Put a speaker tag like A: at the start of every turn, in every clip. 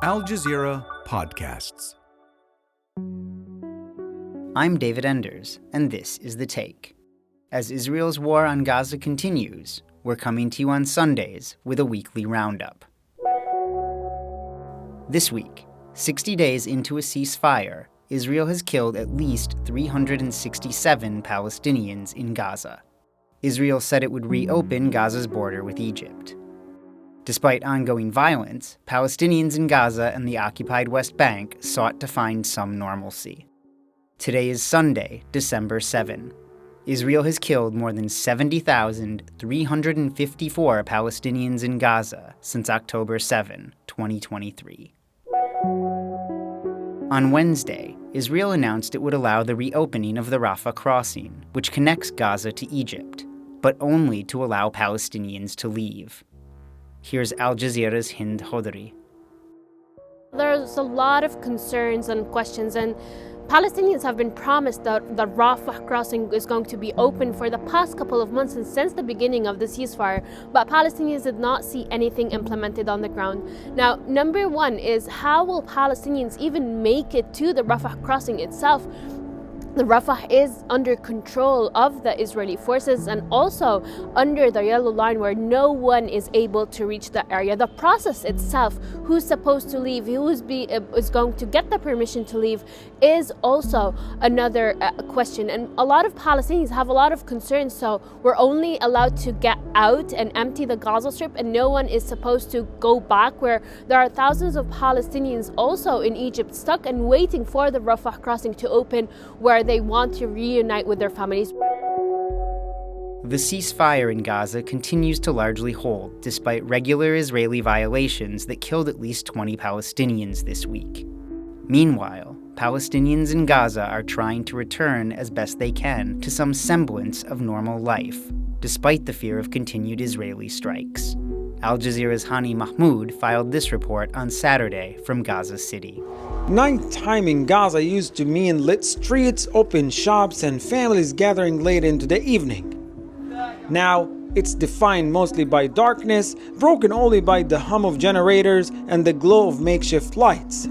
A: Al Jazeera Podcasts.
B: I'm David Enders, and this is The Take. As Israel's war on Gaza continues, we're coming to you on Sundays with a weekly roundup. This week, 60 days into a ceasefire, Israel has killed at least 367 Palestinians in Gaza. Israel said it would reopen Gaza's border with Egypt. Despite ongoing violence, Palestinians in Gaza and the occupied West Bank sought to find some normalcy. Today is Sunday, December 7. Israel has killed more than 70,354 Palestinians in Gaza since October 7, 2023. On Wednesday, Israel announced it would allow the reopening of the Rafah crossing, which connects Gaza to Egypt, but only to allow Palestinians to leave. Here's Al Jazeera's Hind Khoudary.
C: There's a lot of concerns and questions, and Palestinians have been promised that the Rafah crossing is going to be open for the past couple of months and since the beginning of the ceasefire, but Palestinians did not see anything implemented on the ground. Now, number one is, how will Palestinians even make it to the Rafah crossing itself? The Rafah is under control of the Israeli forces and also under the yellow line where no one is able to reach the area. The process itself, who's supposed to leave, who is going to get the permission to leave, is also another question. And a lot of Palestinians have a lot of concerns. So we're only allowed to get out and empty the Gaza Strip, and no one is supposed to go back, where there are thousands of Palestinians also in Egypt stuck and waiting for the Rafah crossing to open, where they want to reunite with their families.
B: The ceasefire in Gaza continues to largely hold, despite regular Israeli violations that killed at least 20 Palestinians this week. Meanwhile, Palestinians in Gaza are trying to return as best they can to some semblance of normal life, despite the fear of continued Israeli strikes. Al Jazeera's Mahmoud filed this report on Saturday from Gaza City.
D: Nighttime in Gaza used to mean lit streets, open shops, and families gathering late into the evening. Now, it's defined mostly by darkness, broken only by the hum of generators and the glow of makeshift lights.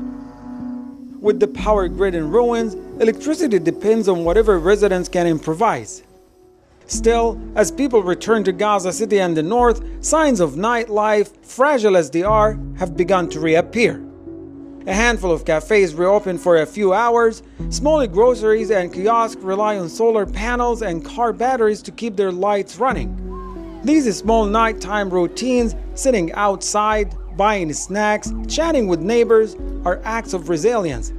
D: With the power grid in ruins, electricity depends on whatever residents can improvise. Still, as people return to Gaza City and the north, signs of nightlife, fragile as they are, have begun to reappear. A handful of cafes reopen for a few hours. Small groceries and kiosks rely on solar panels and car batteries to keep their lights running. These small nighttime routines, sitting outside, buying snacks, chatting with neighbors, are acts of resilience.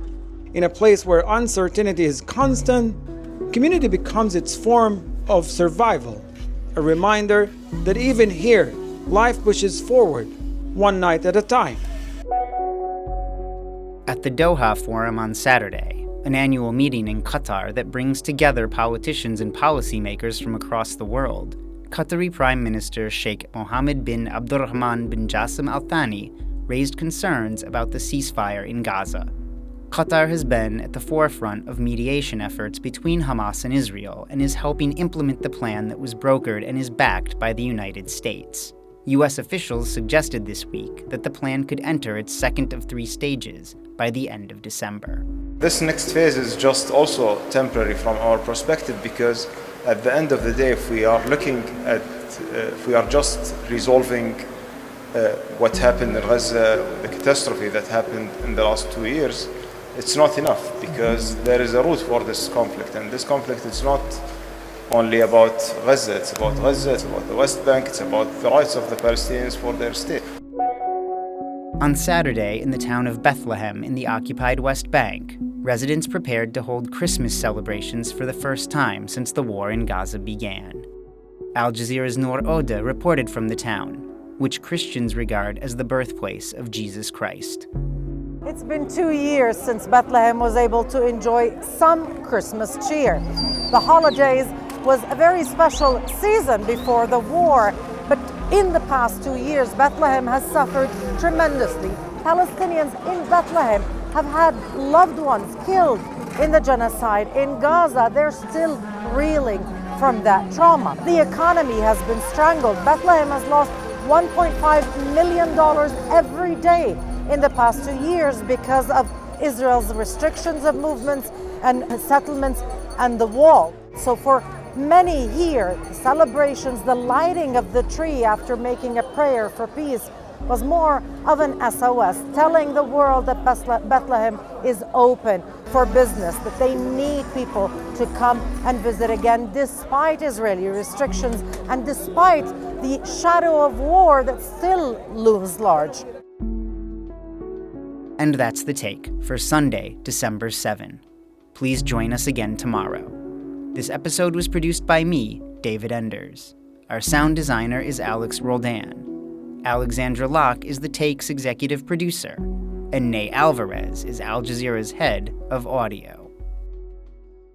D: In a place where uncertainty is constant, community becomes its form of survival, a reminder that even here, life pushes forward, one night at a time.
B: At the Doha Forum on Saturday, an annual meeting in Qatar that brings together politicians and policymakers from across the world, Qatari Prime Minister Sheikh Mohammed bin Abdulrahman bin Jassim Al Thani raised concerns about the ceasefire in Gaza. Qatar has been at the forefront of mediation efforts between Hamas and Israel and is helping implement the plan that was brokered and is backed by the United States. U.S. officials suggested this week that the plan could enter its second of 3 stages by the end of December.
E: This next phase is just also temporary from our perspective, because at the end of the day, if we are just resolving what happened in Gaza, the catastrophe that happened in the last 2 years, it's not enough, because there is a root for this conflict, and this conflict is not only about Gaza, it's about the West Bank, it's about the rights of the Palestinians for their state.
B: On Saturday, in the town of Bethlehem in the occupied West Bank, residents prepared to hold Christmas celebrations for the first time since the war in Gaza began. Al Jazeera's Nour Odeh reported from the town, which Christians regard as the birthplace of Jesus Christ.
F: It's been 2 years since Bethlehem was able to enjoy some Christmas cheer. The holidays was a very special season before the war, but in the past 2 years, Bethlehem has suffered tremendously. Palestinians in Bethlehem have had loved ones killed in the genocide. In Gaza, they're still reeling from that trauma. The economy has been strangled. Bethlehem has lost $1.5 million every day in the past 2 years because of Israel's restrictions of movements and settlements and the wall. So for many here, the celebrations, the lighting of the tree after making a prayer for peace was more of an SOS, telling the world that Bethlehem is open for business, that they need people to come and visit again despite Israeli restrictions and despite the shadow of war that still looms large.
B: And that's The Take for Sunday, December 7. Please join us again tomorrow. This episode was produced by me, David Enders. Our sound designer is Alex Roldan. Alexandra Locke is The Take's executive producer, and Ney Alvarez is Al Jazeera's head of audio.